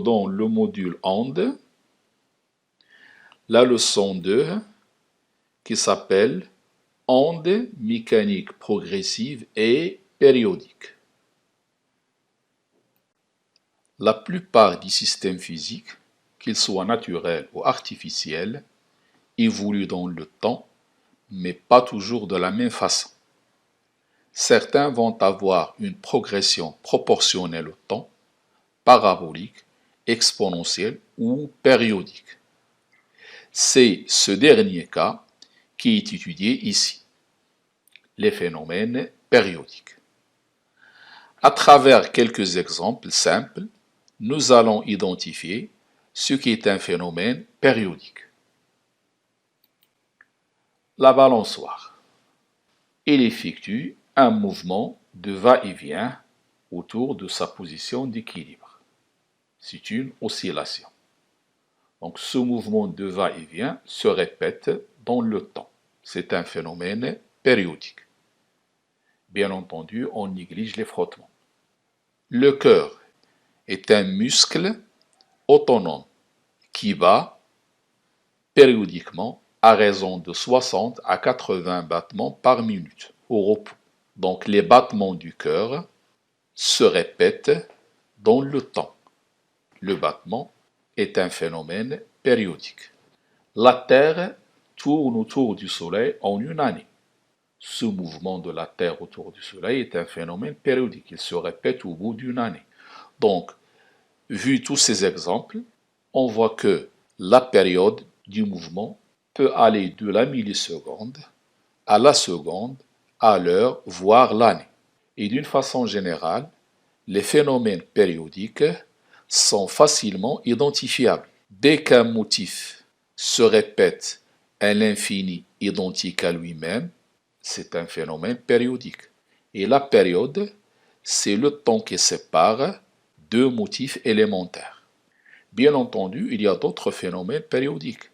dans le module ondes, la leçon 2 qui s'appelle ondes mécaniques progressives et périodiques. La plupart des systèmes physiques, qu'ils soient naturels ou artificiels, évoluent dans le temps, mais pas toujours de la même façon. Certains vont avoir une progression proportionnelle au temps, parabolique, exponentielle ou périodique. C'est ce dernier cas qui est étudié ici, les phénomènes périodiques. À travers quelques exemples simples, nous allons identifier ce qui est un phénomène périodique. La balançoire. Il effectue un mouvement de va-et-vient autour de sa position d'équilibre. C'est une oscillation. Donc ce mouvement de va-et-vient se répète dans le temps. C'est un phénomène périodique. Bien entendu, on néglige les frottements. Le cœur est un muscle autonome qui bat périodiquement à raison de 60 à 80 battements par minute au repos. Donc les battements du cœur se répètent dans le temps. Le battement est un phénomène périodique. La Terre tourne autour du Soleil en une année. Ce mouvement de la Terre autour du Soleil est un phénomène périodique. Il se répète au bout d'une année. Donc, vu tous ces exemples, on voit que la période du mouvement peut aller de la milliseconde à la seconde, à l'heure, voire l'année. Et d'une façon générale, les phénomènes périodiques sont facilement identifiables. Dès qu'un motif se répète à l'infini identique à lui-même, c'est un phénomène périodique. Et la période, c'est le temps qui sépare deux motifs élémentaires. Bien entendu, il y a d'autres phénomènes périodiques,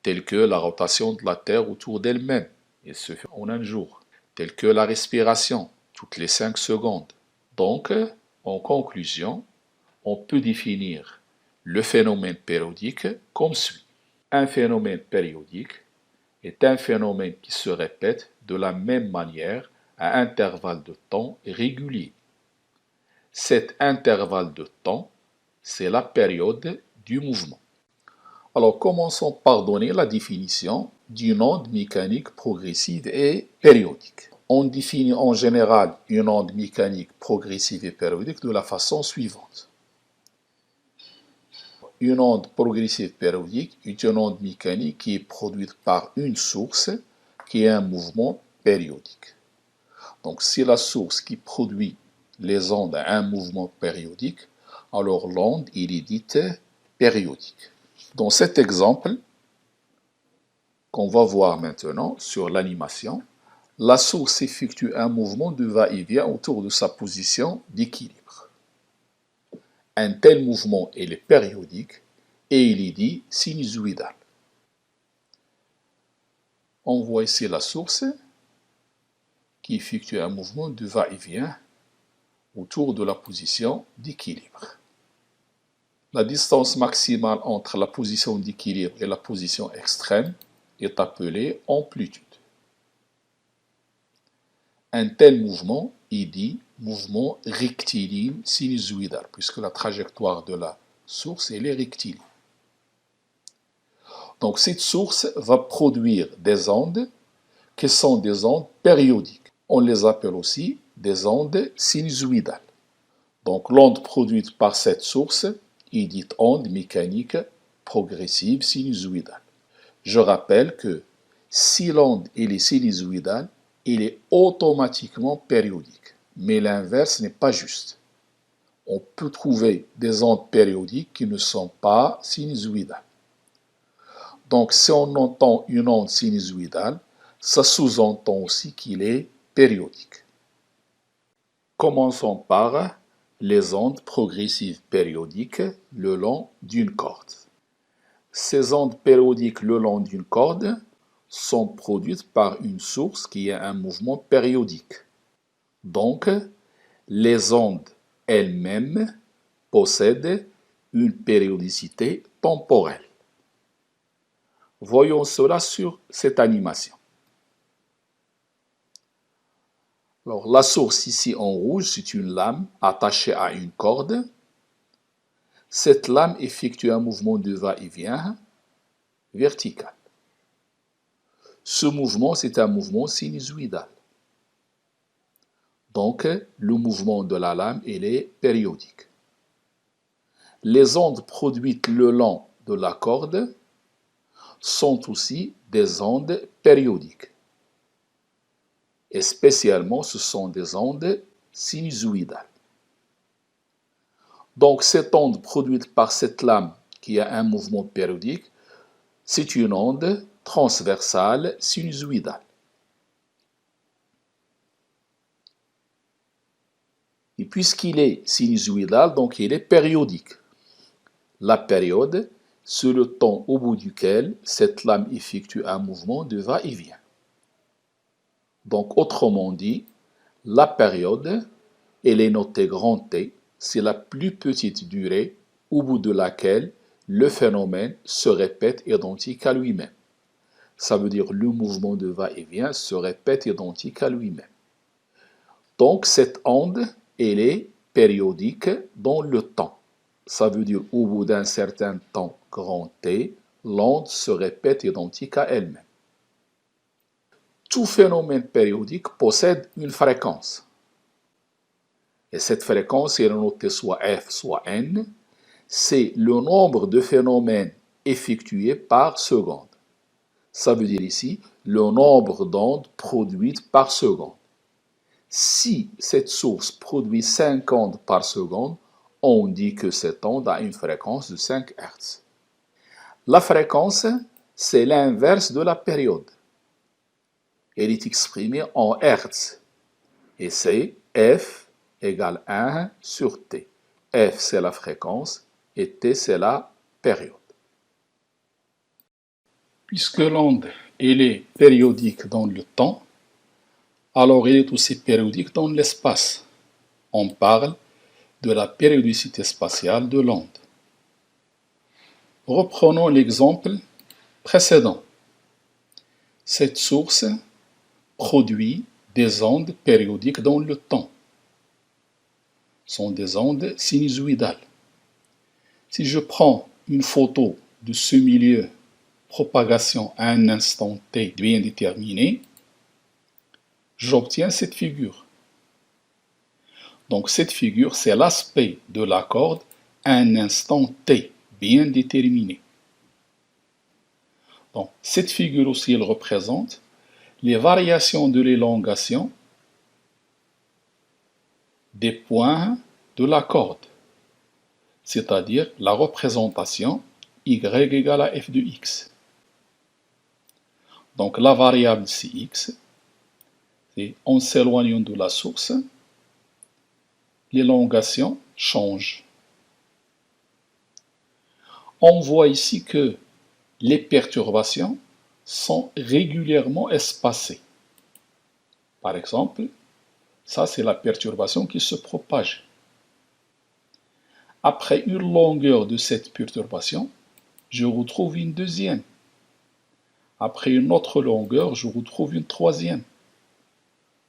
tels que la rotation de la Terre autour d'elle-même, et se fait en un jour, tels que la respiration, toutes les 5 secondes. Donc, en conclusion, on peut définir le phénomène périodique comme suit. Un phénomène périodique est un phénomène qui se répète de la même manière à intervalles de temps réguliers. Cet intervalle de temps, c'est la période du mouvement. Alors commençons par donner la définition d'une onde mécanique progressive et périodique. On définit en général une onde mécanique progressive et périodique de la façon suivante. Une onde progressive périodique est une onde mécanique qui est produite par une source qui est un mouvement périodique. Donc si la source qui produit les ondes a un mouvement périodique, alors l'onde est dite périodique. Dans cet exemple qu'on va voir maintenant sur l'animation, la source effectue un mouvement de va-et-vient autour de sa position d'équilibre. Un tel mouvement est périodique et il est dit sinusoïdal. On voit ici la source qui effectue un mouvement de va-et-vient autour de la position d'équilibre. La distance maximale entre la position d'équilibre et la position extrême est appelée amplitude. Un tel mouvement est dit mouvement rectiligne sinusoïdal, puisque la trajectoire de la source est rectiligne. Donc cette source va produire des ondes qui sont des ondes périodiques. On les appelle aussi des ondes sinusoïdales. Donc l'onde produite par cette source est dite onde mécanique progressive sinusoïdale. Je rappelle que si l'onde est sinusoïdale, elle est automatiquement périodique. Mais l'inverse n'est pas juste. On peut trouver des ondes périodiques qui ne sont pas sinusoïdales. Donc si on entend une onde sinusoïdale, ça sous-entend aussi qu'il est périodique. Commençons par les ondes progressives périodiques le long d'une corde. Ces ondes périodiques le long d'une corde sont produites par une source qui a un mouvement périodique. Donc, les ondes elles-mêmes possèdent une périodicité temporelle. Voyons cela sur cette animation. Alors, la source ici en rouge, c'est une lame attachée à une corde. Cette lame effectue un mouvement de va-et-vient vertical. Ce mouvement, c'est un mouvement sinusoïdal. Donc, le mouvement de la lame, il est périodique. Les ondes produites le long de la corde sont aussi des ondes périodiques. Et spécialement, ce sont des ondes sinusoïdales. Donc, cette onde produite par cette lame qui a un mouvement périodique, c'est une onde transversale sinusoïdale. Et puisqu'il est sinusoïdal, donc il est périodique. La période, c'est le temps au bout duquel cette lame effectue un mouvement de va-et-vient. Donc, autrement dit, la période, elle est notée grand T, c'est la plus petite durée au bout de laquelle le phénomène se répète identique à lui-même. Ça veut dire le mouvement de va-et-vient se répète identique à lui-même. Donc, cette onde, elle est périodique dans le temps. Ça veut dire au bout d'un certain temps grand T, l'onde se répète identique à elle-même. Tout phénomène périodique possède une fréquence. Et cette fréquence est notée soit F, soit N. C'est le nombre de phénomènes effectués par seconde. Ça veut dire ici le nombre d'ondes produites par seconde. Si cette source produit 5 ondes par seconde, on dit que cette onde a une fréquence de 5 Hz. La fréquence, c'est l'inverse de la période. Elle est exprimée en Hz. Et c'est F égale 1 sur T. F, c'est la fréquence et T, c'est la période. Puisque l'onde, elle est périodique dans le temps, alors elle est aussi périodique dans l'espace. On parle de la périodicité spatiale de l'onde. Reprenons l'exemple précédent. Cette source produit des ondes périodiques dans le temps. Ce sont des ondes sinusoïdales. Si je prends une photo de ce milieu propagation à un instant t bien déterminé, j'obtiens cette figure. Donc cette figure, c'est l'aspect de la corde à un instant t bien déterminé. Donc cette figure aussi, elle représente les variations de l'élongation des points de la corde, c'est-à-dire la représentation y égale à f de x. Donc la variable Cx, et en s'éloignant de la source, l'élongation change. On voit ici que les perturbations sont régulièrement espacées. Par exemple, ça c'est la perturbation qui se propage. Après une longueur de cette perturbation, je retrouve une deuxième. Après une autre longueur, je retrouve une troisième.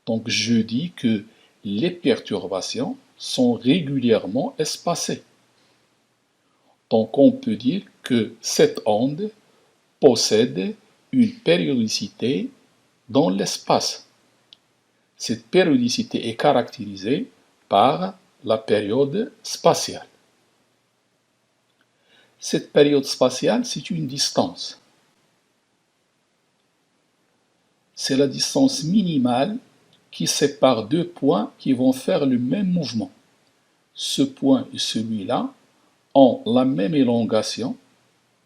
Donc je dis que les perturbations sont régulièrement espacées. Donc on peut dire que cette onde possède une périodicité dans l'espace. Cette périodicité est caractérisée par la période spatiale. Cette période spatiale, c'est une distance. C'est la distance minimale qui sépare deux points qui vont faire le même mouvement. Ce point et celui-là ont la même élongation,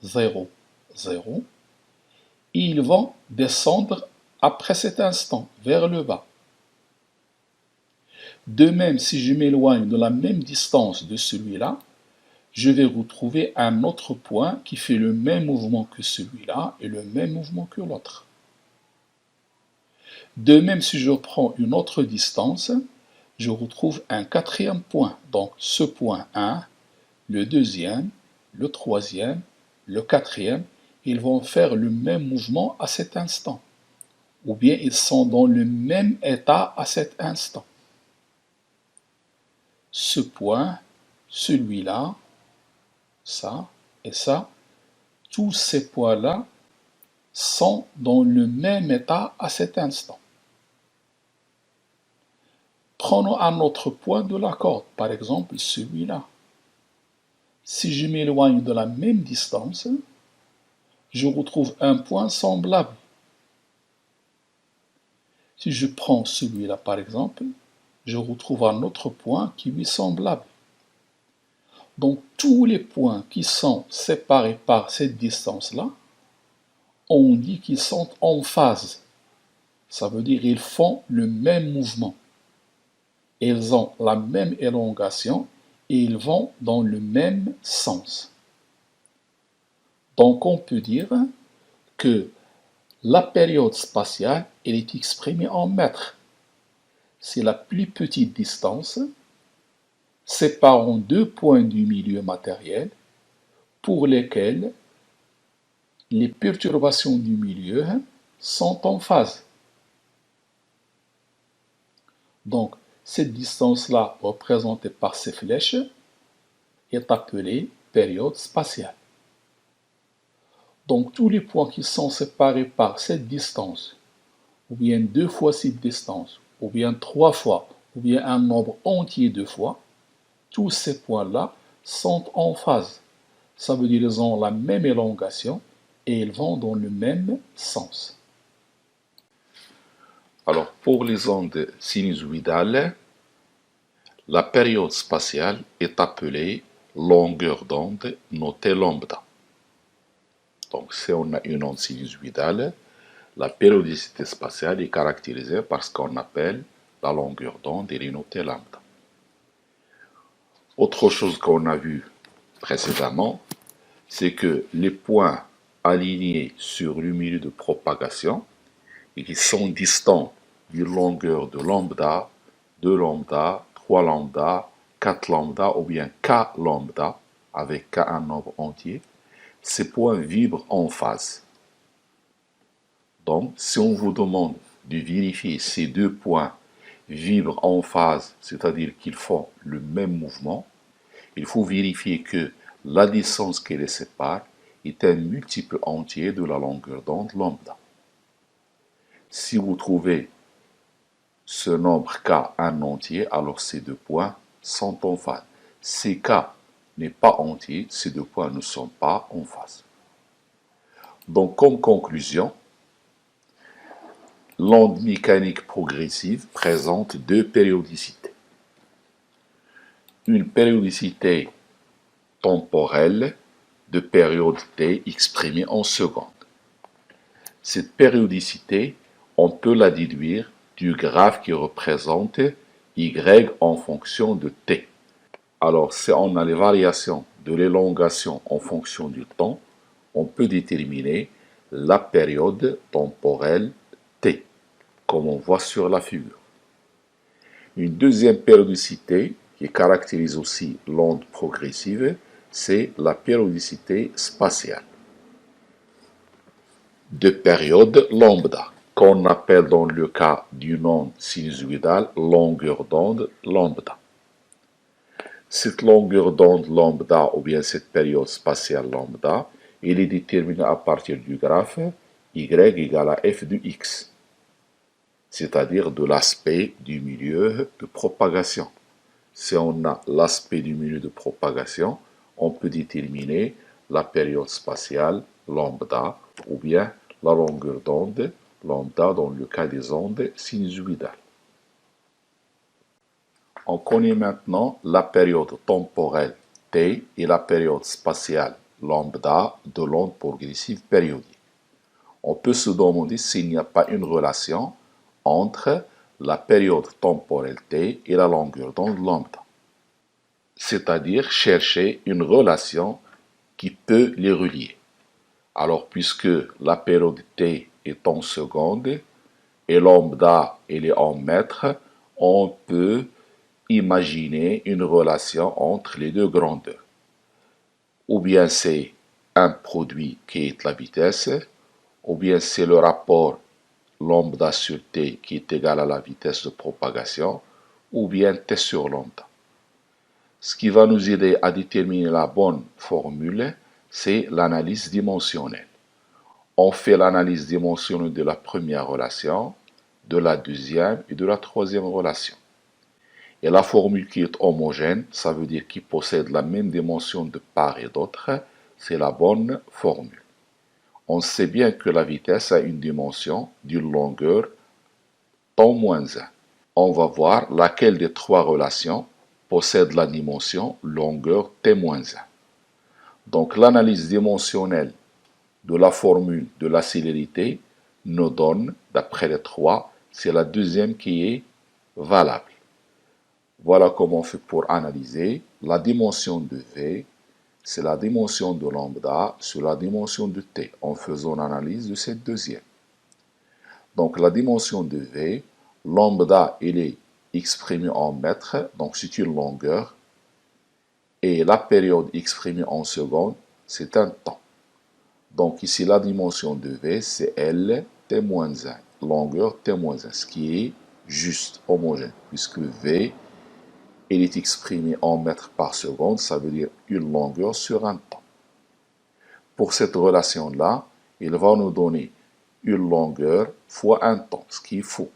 0, 0, et ils vont descendre après cet instant, vers le bas. De même, si je m'éloigne de la même distance de celui-là, je vais retrouver un autre point qui fait le même mouvement que celui-là et le même mouvement que l'autre. De même, si je prends une autre distance, je retrouve un quatrième point. Donc ce point 1, le deuxième le troisième, le quatrième, ils vont faire le même mouvement à cet instant. Ou bien ils sont dans le même état à cet instant. Ce point, celui-là, ça et ça, tous ces points-là sont dans le même état à cet instant. Prenons un autre point de la corde, par exemple celui-là. Si je m'éloigne de la même distance, je retrouve un point semblable. Si je prends celui-là par exemple, je retrouve un autre point qui lui est semblable. Donc tous les points qui sont séparés par cette distance-là, on dit qu'ils sont en phase. Ça veut dire qu'ils font le même mouvement. Ils ont la même élongation et ils vont dans le même sens. Donc on peut dire que la période spatiale, elle est exprimée en mètres. C'est la plus petite distance séparant deux points du milieu matériel pour lesquels les perturbations du milieu sont en phase. Donc, cette distance-là, représentée par ces flèches, est appelée période spatiale. Donc, tous les points qui sont séparés par cette distance, ou bien deux fois cette distance, ou bien trois fois, ou bien un nombre entier de fois, tous ces points-là sont en phase. Ça veut dire qu'ils ont la même élongation et ils vont dans le même sens. Alors, pour les ondes sinusoïdales, la période spatiale est appelée longueur d'onde notée lambda. Donc, si on a une onde sinusoïdale, la périodicité spatiale est caractérisée par ce qu'on appelle la longueur d'onde et les notée lambda. Autre chose qu'on a vu précédemment, c'est que les points alignés sur le milieu de propagation et qui sont distants d'une longueur de lambda, 2 lambda, 3 lambda, 4 lambda ou bien k lambda, avec k un nombre entier, ces points vibrent en phase. Donc, si on vous demande de vérifier ces deux points vibrent en phase, c'est-à-dire qu'ils font le même mouvement, il faut vérifier que la distance qui les sépare est un multiple entier de la longueur d'onde lambda. Si vous trouvez ce nombre k un entier, alors ces deux points sont en phase. Si k n'est pas entier, ces deux points ne sont pas en phase. Donc, comme conclusion, l'onde mécanique progressive présente deux périodicités. Une périodicité temporelle de période t exprimée en secondes. Cette périodicité, on peut la déduire du graphe qui représente y en fonction de t. Alors, si on a les variations de l'élongation en fonction du temps, on peut déterminer la période temporelle t, comme on voit sur la figure. Une deuxième périodicité qui caractérise aussi l'onde progressive, c'est la périodicité spatiale de période lambda, qu'on appelle dans le cas d'une onde sinusoïdale longueur d'onde lambda. Cette longueur d'onde lambda, ou bien cette période spatiale lambda, elle est déterminée à partir du graphe y égale à f de x, c'est-à-dire de l'aspect du milieu de propagation. Si on a l'aspect du milieu de propagation, on peut déterminer la période spatiale lambda ou bien la longueur d'onde lambda dans le cas des ondes sinusoïdales. On connaît maintenant la période temporelle t et la période spatiale lambda de l'onde progressive périodique. On peut se demander s'il n'y a pas une relation entre la période temporelle t et la longueur d'onde lambda, c'est-à-dire chercher une relation qui peut les relier. Alors, puisque la période t est en secondes et lambda elle est en mètres, on peut imaginer une relation entre les deux grandeurs. ou bien c'est un produit qui est la vitesse, ou bien c'est le rapport lambda sur t qui est égal à la vitesse de propagation, ou bien t sur lambda. Ce qui va nous aider à déterminer la bonne formule, c'est l'analyse dimensionnelle. On fait l'analyse dimensionnelle de la première relation, de la deuxième et de la troisième relation. Et la formule qui est homogène, ça veut dire qu'il possède la même dimension de part et d'autre, c'est la bonne formule. On sait bien que la vitesse a une dimension d'une longueur temps moins 1. On va voir laquelle des trois relations possède la dimension longueur t-1. Donc l'analyse dimensionnelle de la formule de la célérité nous donne, d'après les trois, c'est la deuxième qui est valable. Voilà comment on fait pour analyser la dimension de V, c'est la dimension de lambda sur la dimension de t, en faisant l'analyse de cette deuxième. Donc la dimension de V, lambda, il est exprimé en mètres, donc c'est une longueur, et la période exprimée en secondes, c'est un temps. Donc ici, la dimension de V, c'est L t-1, longueur t-1, ce qui est juste, homogène, puisque V, il est exprimé en mètres par seconde, ça veut dire une longueur sur un temps. Pour cette relation-là, il va nous donner une longueur fois un temps, ce qui est faux.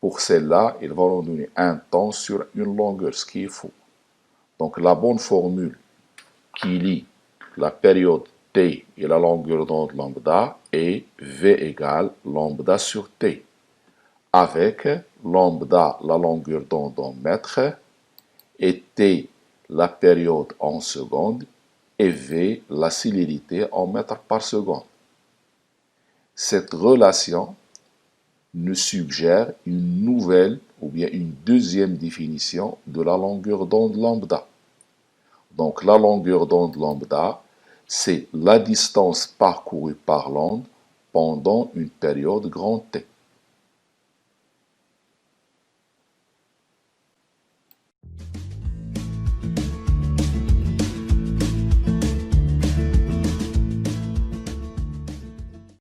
Pour celle-là, il va nous donner un temps sur une longueur, ce qui est faux. Donc la bonne formule qui lie la période t et la longueur d'onde lambda est V égale lambda sur t, avec lambda la longueur d'onde en mètres, et t la période en secondes, et V la célérité en mètres par seconde. Cette relation nous suggère une nouvelle ou bien une deuxième définition de la longueur d'onde lambda. Donc la longueur d'onde lambda, c'est la distance parcourue par l'onde pendant une période grand T.